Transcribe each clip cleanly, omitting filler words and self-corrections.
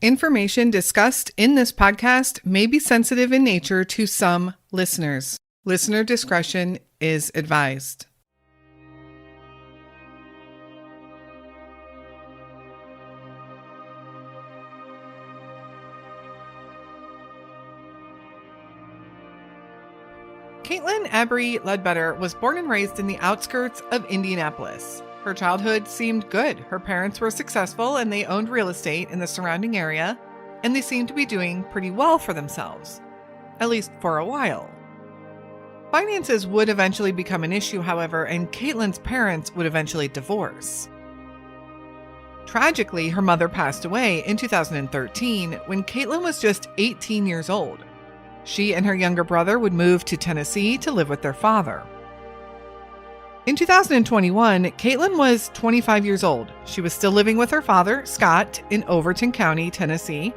Information discussed in this podcast may be sensitive in nature to some listeners. Listener discretion is advised. Kaitlyn Ledbetter was born and raised in the outskirts of Indianapolis. Her childhood seemed good. Her parents were successful and they owned real estate in the surrounding area, and they seemed to be doing pretty well for themselves, at least for a while. Finances would eventually become an issue, however, and Kaitlyn's parents would eventually divorce. Tragically, her mother passed away in 2013 when Kaitlyn was just 18 years old. She and her younger brother would move to Tennessee to live with their father. In 2021, Kaitlyn was 25 years old. She was still living with her father, Scott, in Overton County, Tennessee.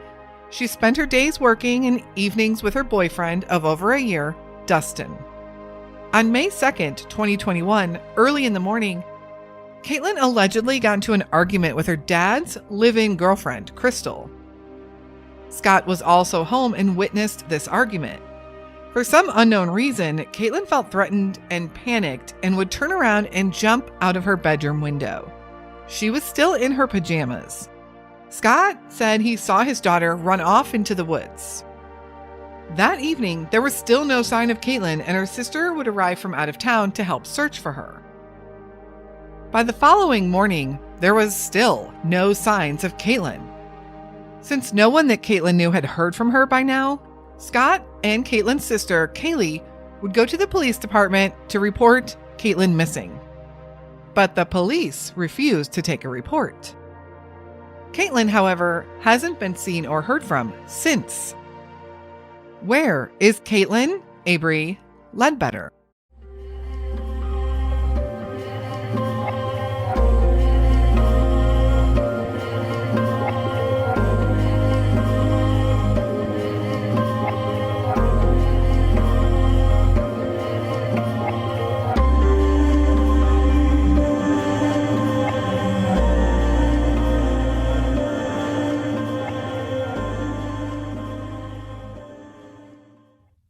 She spent her days working and evenings with her boyfriend of over a year, Dustin. On May 2nd, 2021, early in the morning, Kaitlyn allegedly got into an argument with her dad's live-in girlfriend, Crystal. Scott was also home and witnessed this argument. For some unknown reason, Kaitlyn felt threatened and panicked and would turn around and jump out of her bedroom window. She was still in her pajamas. Scott said he saw his daughter run off into the woods. That evening, there was still no sign of Kaitlyn, and her sister would arrive from out of town to help search for her. By the following morning, there was still no signs of Kaitlyn. Since no one that Kaitlyn knew had heard from her by now, Scott and Kaitlyn's sister, Kaylee, would go to the police department to report Kaitlyn missing. But the police refused to take a report. Kaitlyn, however, hasn't been seen or heard from since. Where is Kaitlyn Ledbetter?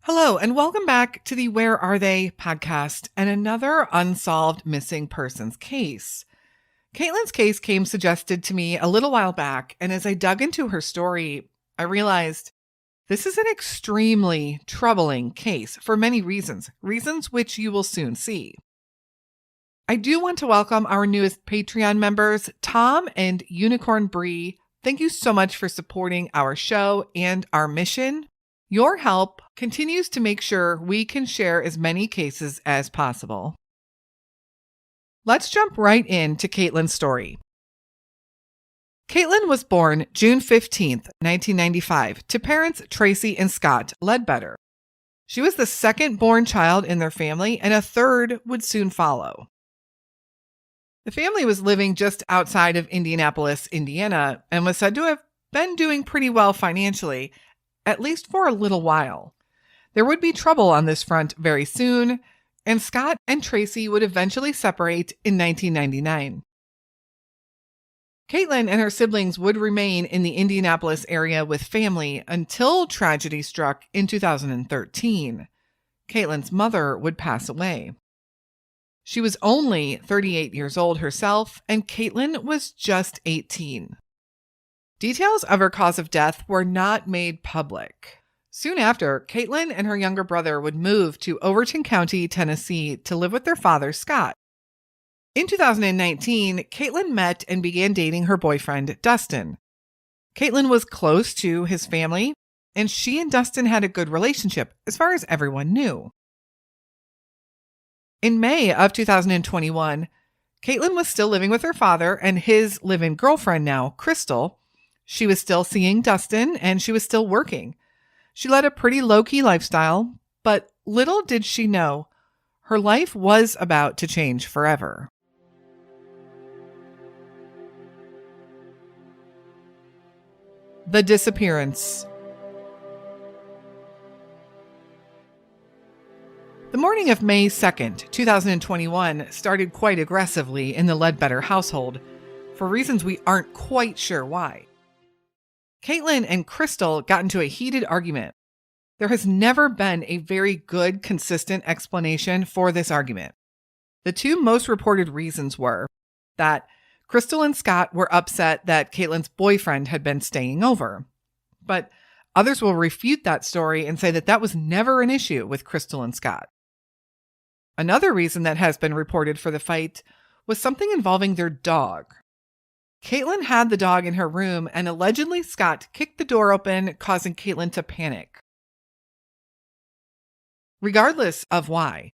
Hello, and welcome back to the Where Are They podcast and another unsolved missing persons case. Kaitlyn's case came suggested to me a little while back, and as I dug into her story, I realized this is an extremely troubling case for many reasons which you will soon see. I do want to welcome our newest Patreon members, Tom and Unicorn Bree. Thank you so much for supporting our show and our mission. Your help continues to make sure we can share as many cases as possible. Let's jump right into Kaitlyn's story. Kaitlyn was born June 15th, 1995, to parents Tracy and Scott Ledbetter. She was the second-born child in their family, and a third would soon follow. The family was living just outside of Indianapolis, Indiana, and was said to have been doing pretty well financially, at least for a little while. There would be trouble on this front very soon, and Scott and Tracy would eventually separate in 1999. Kaitlyn and her siblings would remain in the Indianapolis area with family until tragedy struck in 2013. Kaitlyn's mother would pass away. She was only 38 years old herself, and Kaitlyn was just 18. Details of her cause of death were not made public. Soon after, Kaitlyn and her younger brother would move to Overton County, Tennessee to live with their father, Scott. In 2019, Kaitlyn met and began dating her boyfriend, Dustin. Kaitlyn was close to his family, and she and Dustin had a good relationship as far as everyone knew. In May of 2021, Kaitlyn was still living with her father and his live-in girlfriend now, Crystal. She was still seeing Dustin, and she was still working. She led a pretty low-key lifestyle, but little did she know, her life was about to change forever. The Disappearance. The morning of May 2nd, 2021 started quite aggressively in the Ledbetter household, for reasons we aren't quite sure why. Kaitlyn and Crystal got into a heated argument. There has never been a very good, consistent explanation for this argument. The two most reported reasons were that Crystal and Scott were upset that Kaitlyn's boyfriend had been staying over. But others will refute that story and say that that was never an issue with Crystal and Scott. Another reason that has been reported for the fight was something involving their dog. Kaitlyn had the dog in her room, and allegedly Scott kicked the door open, causing Kaitlyn to panic. Regardless of why,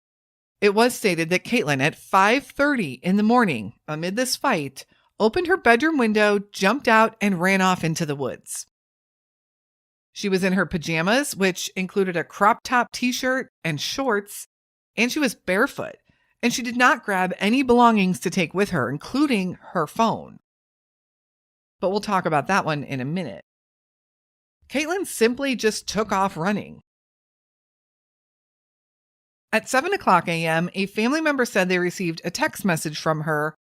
it was stated that Kaitlyn at 5:30 in the morning, amid this fight, opened her bedroom window, jumped out, and ran off into the woods. She was in her pajamas, which included a crop top t-shirt and shorts, and she was barefoot, and she did not grab any belongings to take with her, including her phone. But we'll talk about that one in a minute. Kaitlyn simply just took off running. At 7:00 a.m., a family member said they received a text message from her,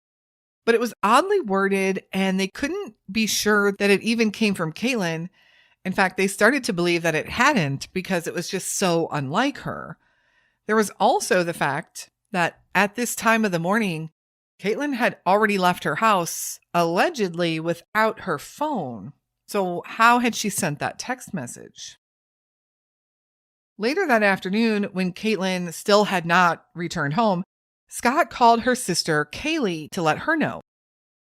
but it was oddly worded and they couldn't be sure that it even came from Kaitlyn. In fact, they started to believe that it hadn't because it was just so unlike her. There was also the fact that at this time of the morning, Kaitlyn had already left her house, allegedly without her phone. So how had she sent that text message? Later that afternoon, when Kaitlyn still had not returned home, Scott called her sister, Kaylee, to let her know.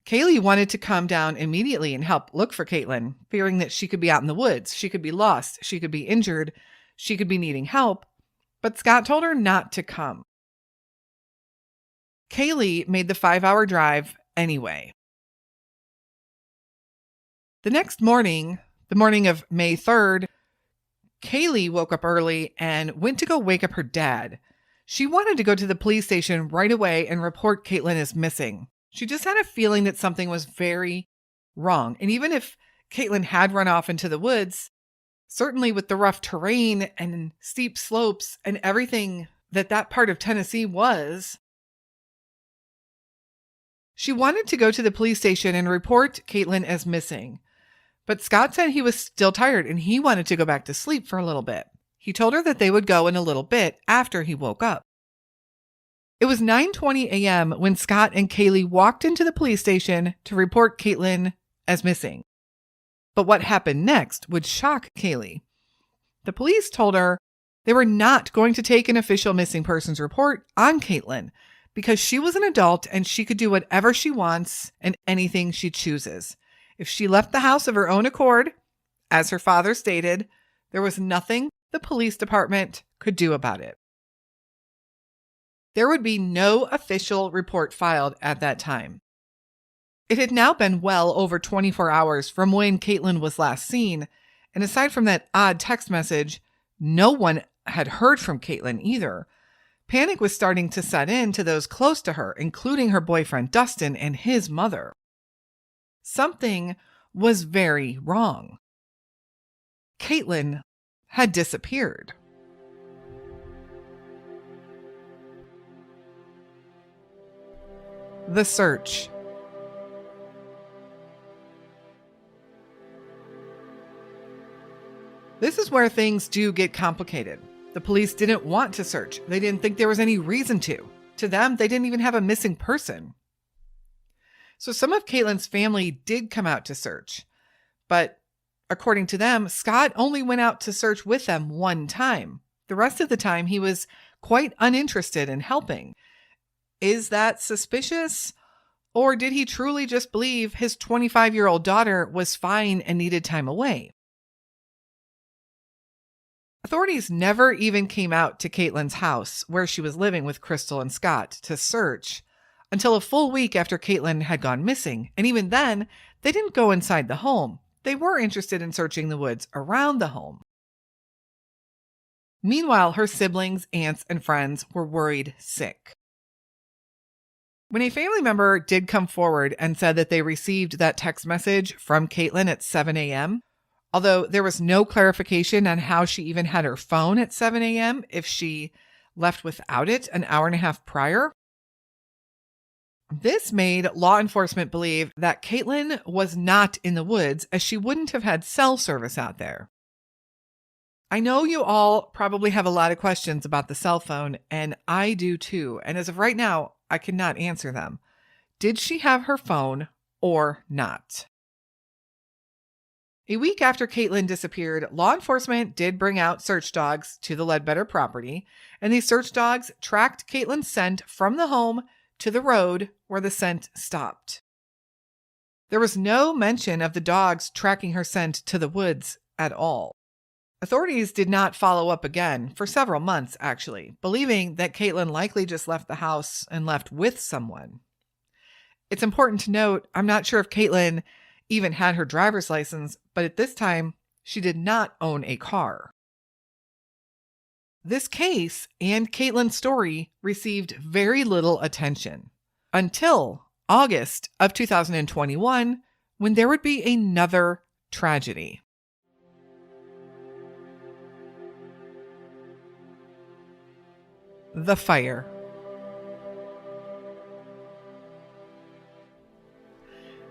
Kaylee wanted to come down immediately and help look for Kaitlyn, fearing that she could be out in the woods, she could be lost, she could be injured, she could be needing help, but Scott told her not to come. Kaylee made the 5-hour drive anyway. The next morning, the morning of May 3rd, Kaylee woke up early and went to go wake up her dad. She wanted to go to the police station right away and report Kaitlyn as missing. She just had a feeling that something was very wrong. And even if Kaitlyn had run off into the woods, certainly with the rough terrain and steep slopes and everything that part of Tennessee was, she wanted to go to the police station and report Kaitlyn as missing. But Scott said he was still tired and he wanted to go back to sleep for a little bit. He told her that they would go in a little bit after he woke up. It was 9:20 a.m. when Scott and Kaylee walked into the police station to report Kaitlyn as missing. But what happened next would shock Kaylee. The police told her they were not going to take an official missing persons report on Kaitlyn because she was an adult and she could do whatever she wants and anything she chooses. If she left the house of her own accord, as her father stated, there was nothing the police department could do about it. There would be no official report filed at that time. It had now been well over 24 hours from when Kaitlyn was last seen, and aside from that odd text message, no one had heard from Kaitlyn either. Panic was starting to set in to those close to her, including her boyfriend Dustin and his mother. Something was very wrong. Kaitlyn had disappeared. The search. This is where things do get complicated. The police didn't want to search. They didn't think there was any reason to. To them, they didn't even have a missing person. So some of Kaitlyn's family did come out to search. But according to them, Scott only went out to search with them one time. The rest of the time, he was quite uninterested in helping. Is that suspicious? Or did he truly just believe his 25-year-old daughter was fine and needed time away? Authorities never even came out to Kaitlyn's house where she was living with Crystal and Scott to search until a full week after Kaitlyn had gone missing. And even then, they didn't go inside the home. They were interested in searching the woods around the home. Meanwhile, her siblings, aunts, and friends were worried sick. When a family member did come forward and said that they received that text message from Kaitlyn at 7 a.m., although there was no clarification on how she even had her phone at 7 a.m. if she left without it an hour and a half prior, This made law enforcement believe that Kaitlyn was not in the woods, as she wouldn't have had cell service out there. I know you all probably have a lot of questions about the cell phone, and I do too. And as of right now, I cannot answer them. Did she have her phone or not? A week after Kaitlyn disappeared, law enforcement did bring out search dogs to the Ledbetter property, and these search dogs tracked Kaitlyn's scent from the home to the road where the scent stopped. There was no mention of the dogs tracking her scent to the woods at all. Authorities did not follow up again for several months, actually, believing that Kaitlyn likely just left the house and left with someone. It's important to note, I'm not sure if Kaitlyn even had her driver's license, but at this time, she did not own a car. This case and Kaitlyn's story received very little attention until August of 2021, when there would be another tragedy. The fire.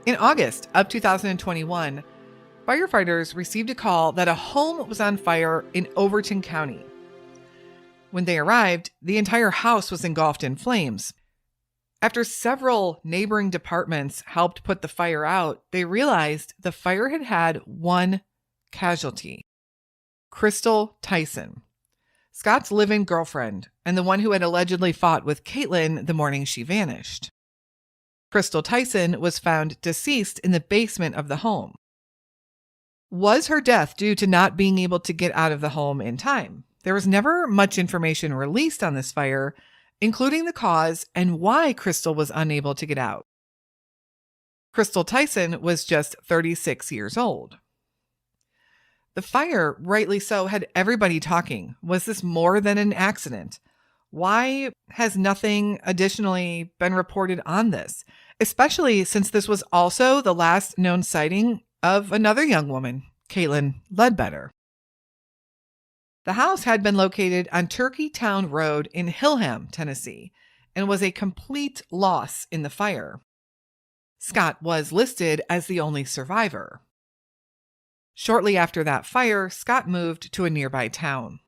In August of 2021, firefighters received a call that a home was on fire in Overton County. When they arrived, the entire house was engulfed in flames. After several neighboring departments helped put the fire out, they realized the fire had had one casualty: Crystal Tyson, Scott's live-in girlfriend, and the one who had allegedly fought with Kaitlyn the morning she vanished. Crystal Tyson was found deceased in the basement of the home. Was her death due to not being able to get out of the home in time? There was never much information released on this fire, including the cause and why Crystal was unable to get out. Crystal Tyson was just 36 years old. The fire, rightly so, had everybody talking. Was this more than an accident? Why has nothing additionally been reported on this? Especially since this was also the last known sighting of another young woman, Kaitlyn Ledbetter. The house had been located on Turkey Town Road in Hillham, Tennessee, and was a complete loss in the fire. Scott was listed as the only survivor. Shortly after that fire, Scott moved to a nearby town.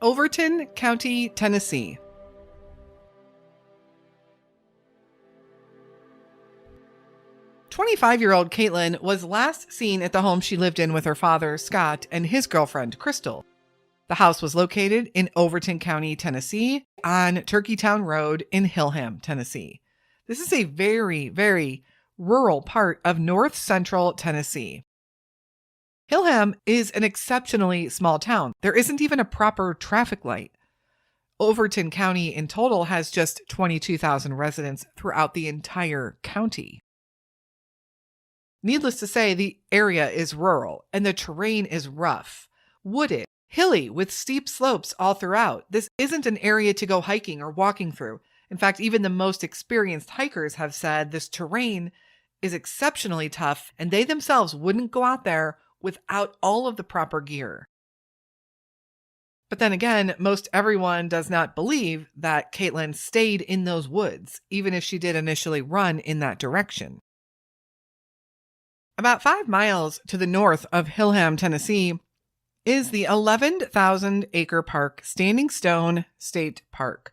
Overton County, Tennessee. "25-year-old Kaitlyn was last seen at the home she lived in with her father, Scott, and his girlfriend, Crystal. The house was located in Overton County, Tennessee, on Turkeytown Road in Hillham, Tennessee. This is a very, very rural part of north central Tennessee. Hillham is an exceptionally small town. There isn't even a proper traffic light. Overton County in total has just 22,000 residents throughout the entire county. Needless to say, the area is rural and the terrain is rough, wooded, hilly with steep slopes all throughout. This isn't an area to go hiking or walking through. In fact, even the most experienced hikers have said this terrain is exceptionally tough and they themselves wouldn't go out there without all of the proper gear. But then again, most everyone does not believe that Kaitlyn stayed in those woods, even if she did initially run in that direction. About 5 miles to the north of Hillham, Tennessee, is the 11,000-acre park Standing Stone State Park.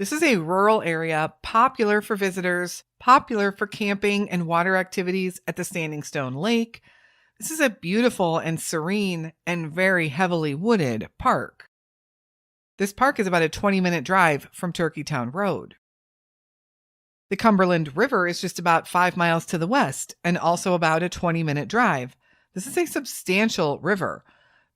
This is a rural area popular for visitors, popular for camping and water activities at the Standing Stone Lake. This is a beautiful and serene and very heavily wooded park. This park is about a 20-minute drive from Turkeytown Road. The Cumberland River is just about 5 miles to the west and also about a 20-minute drive. This is a substantial river.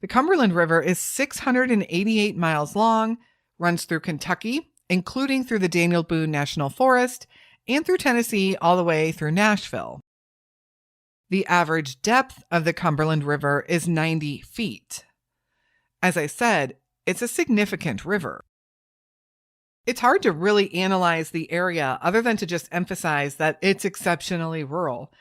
The Cumberland River is 688 miles long, runs through Kentucky, including through the Daniel Boone National Forest, and through Tennessee all the way through Nashville. The average depth of the Cumberland River is 90 feet. As I said, it's a significant river. It's hard to really analyze the area other than to just emphasize that it's exceptionally rural,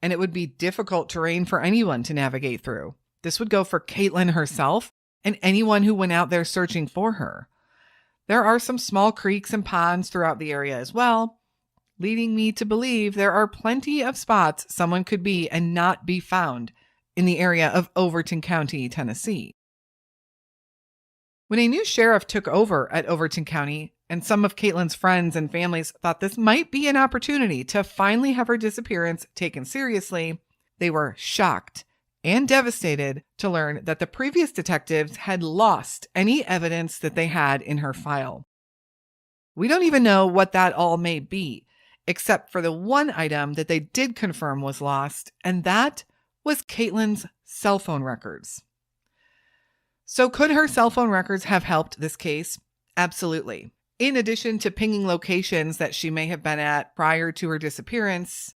and it would be difficult terrain for anyone to navigate through. This would go for Kaitlyn herself and anyone who went out there searching for her. There are some small creeks and ponds throughout the area as well, leading me to believe there are plenty of spots someone could be and not be found in the area of Overton County, Tennessee. When a new sheriff took over at Overton County, and some of Kaitlyn's friends and families thought this might be an opportunity to finally have her disappearance taken seriously, they were shocked and devastated to learn that the previous detectives had lost any evidence that they had in her file. We don't even know what that all may be, except for the one item that they did confirm was lost, and that was Kaitlyn's cell phone records. So could her cell phone records have helped this case? Absolutely. In addition to pinging locations that she may have been at prior to her disappearance,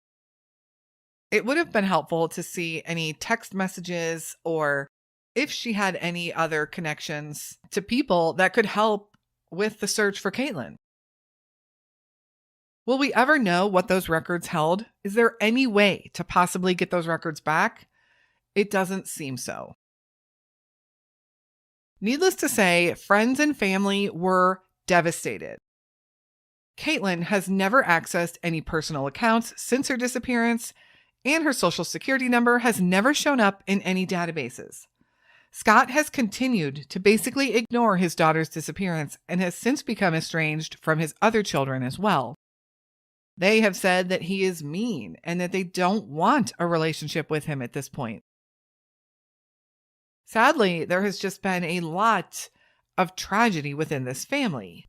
it would have been helpful to see any text messages or if she had any other connections to people that could help with the search for Kaitlyn. Will we ever know what those records held? Is there any way to possibly get those records back? It doesn't seem so. Needless to say, friends and family were devastated. Kaitlyn has never accessed any personal accounts since her disappearance, and her social security number has never shown up in any databases. Scott has continued to basically ignore his daughter's disappearance and has since become estranged from his other children as well. They have said that he is mean and that they don't want a relationship with him at this point. Sadly, there has just been a lot of tragedy within this family.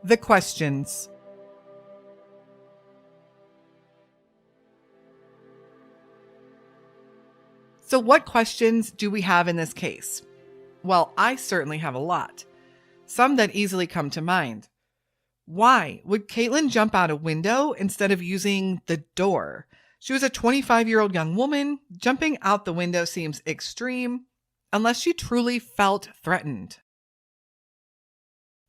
The questions. So what questions do we have in this case? Well, I certainly have a lot. Some that easily come to mind. Why would Kaitlyn jump out a window instead of using the door? She was a 25-year-old young woman. Jumping out the window seems extreme, unless she truly felt threatened.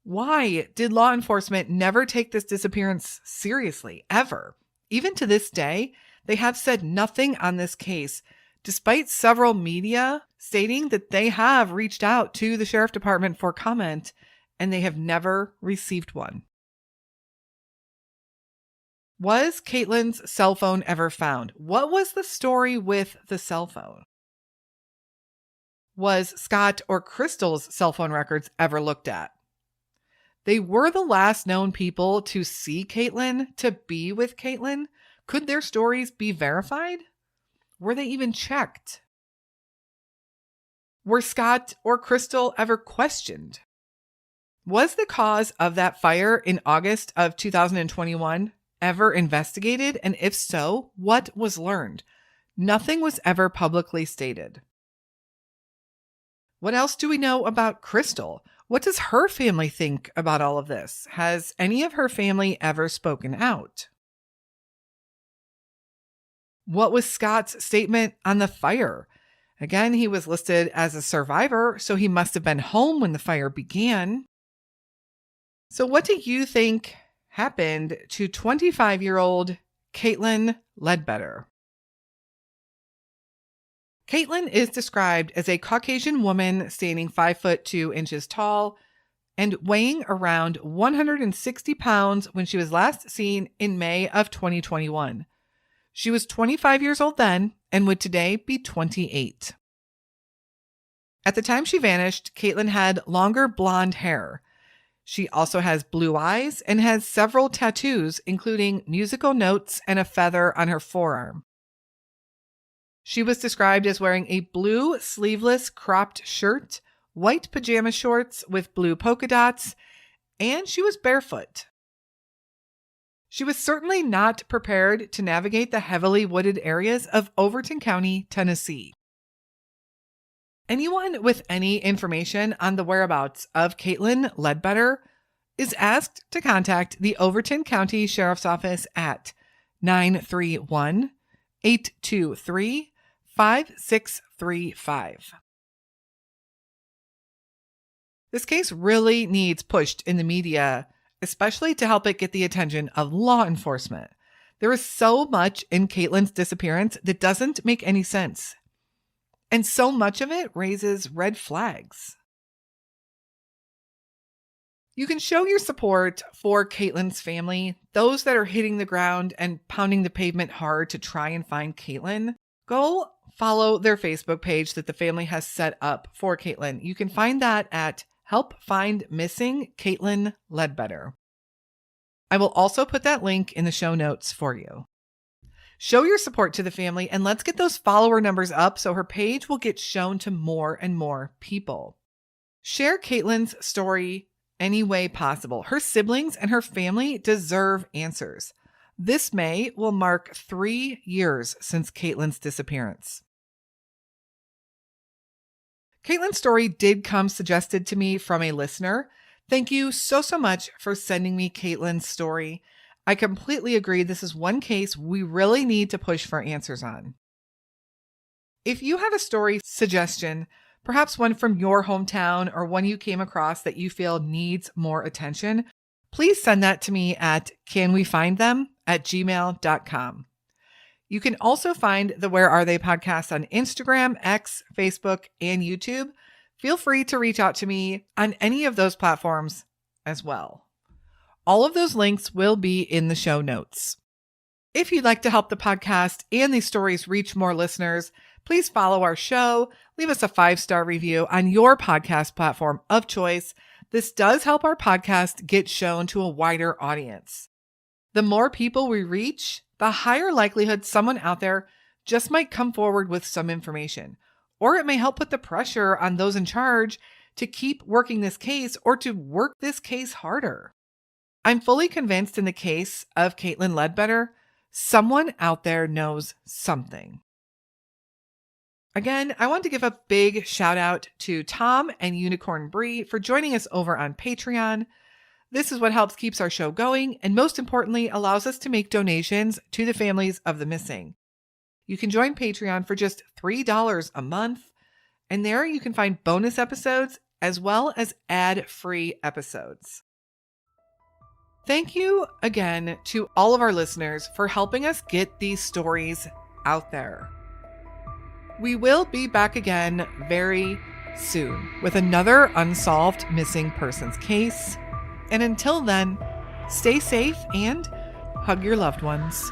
Why did law enforcement never take this disappearance seriously, ever? Even to this day, they have said nothing on this case, despite several media stating that they have reached out to the sheriff department for comment, and they have never received one. Was Kaitlyn's cell phone ever found? What was the story with the cell phone? Was Scott or Crystal's cell phone records ever looked at? They were the last known people to see Kaitlyn, to be with Kaitlyn. Could their stories be verified? Were they even checked? Were Scott or Crystal ever questioned? Was the cause of that fire in August of 2021 ever investigated? And if so, what was learned? Nothing was ever publicly stated. What else do we know about Crystal? What does her family think about all of this? Has any of her family ever spoken out? What was Scott's statement on the fire? Again, he was listed as a survivor, so he must have been home when the fire began. So what do you think happened to 25-year-old Kaitlyn Ledbetter? Kaitlyn is described as a Caucasian woman standing 5'2" tall and weighing around 160 pounds when she was last seen in May of 2021. She was 25 years old then and would today be 28. At the time she vanished, Kaitlyn had longer blonde hair. She also has blue eyes and has several tattoos, including musical notes and a feather on her forearm. She was described as wearing a blue sleeveless cropped shirt, white pajama shorts with blue polka dots, and she was barefoot. She was certainly not prepared to navigate the heavily wooded areas of Overton County, Tennessee. Anyone with any information on the whereabouts of Kaitlyn Ledbetter is asked to contact the Overton County Sheriff's Office at 931-823-5635. This case really needs pushed in the media, especially to help it get the attention of law enforcement. There is so much in Kaitlyn's disappearance that doesn't make any sense. And so much of it raises red flags. You can show your support for Kaitlyn's family, those that are hitting the ground and pounding the pavement hard to try and find Kaitlyn. Go follow their Facebook page that the family has set up for Kaitlyn. You can find that at Help Find Missing Kaitlyn Ledbetter. I will also put that link in the show notes for you. Show your support to the family and let's get those follower numbers up so her page will get shown to more and more people. Share Kaitlyn's story any way possible. Her siblings and her family deserve answers. This May will mark 3 years since Kaitlyn's disappearance. Kaitlyn's story did come suggested to me from a listener. Thank you so much for sending me Kaitlyn's story. I completely agree. This is one case we really need to push for answers on. If you have a story suggestion, perhaps one from your hometown or one you came across that you feel needs more attention, please send that to me at canwefindthem@gmail.com. You can also find the Where Are They podcast on Instagram, X, Facebook, and YouTube. Feel free to reach out to me on any of those platforms as well. All of those links will be in the show notes. If you'd like to help the podcast and these stories reach more listeners, please follow our show, leave us a 5-star review on your podcast platform of choice. This does help our podcast get shown to a wider audience. The more people we reach, the higher likelihood someone out there just might come forward with some information, or it may help put the pressure on those in charge to keep working this case or to work this case harder. I'm fully convinced in the case of Kaitlyn Ledbetter, someone out there knows something. Again, I want to give a big shout out to Tom and Unicorn Brie for joining us over on Patreon. This is what helps keeps our show going and most importantly allows us to make donations to the families of the missing. You can join Patreon for just $3 a month, and there you can find bonus episodes as well as ad-free episodes. Thank you again to all of our listeners for helping us get these stories out there. We will be back again very soon with another unsolved missing persons case. And until then, stay safe and hug your loved ones.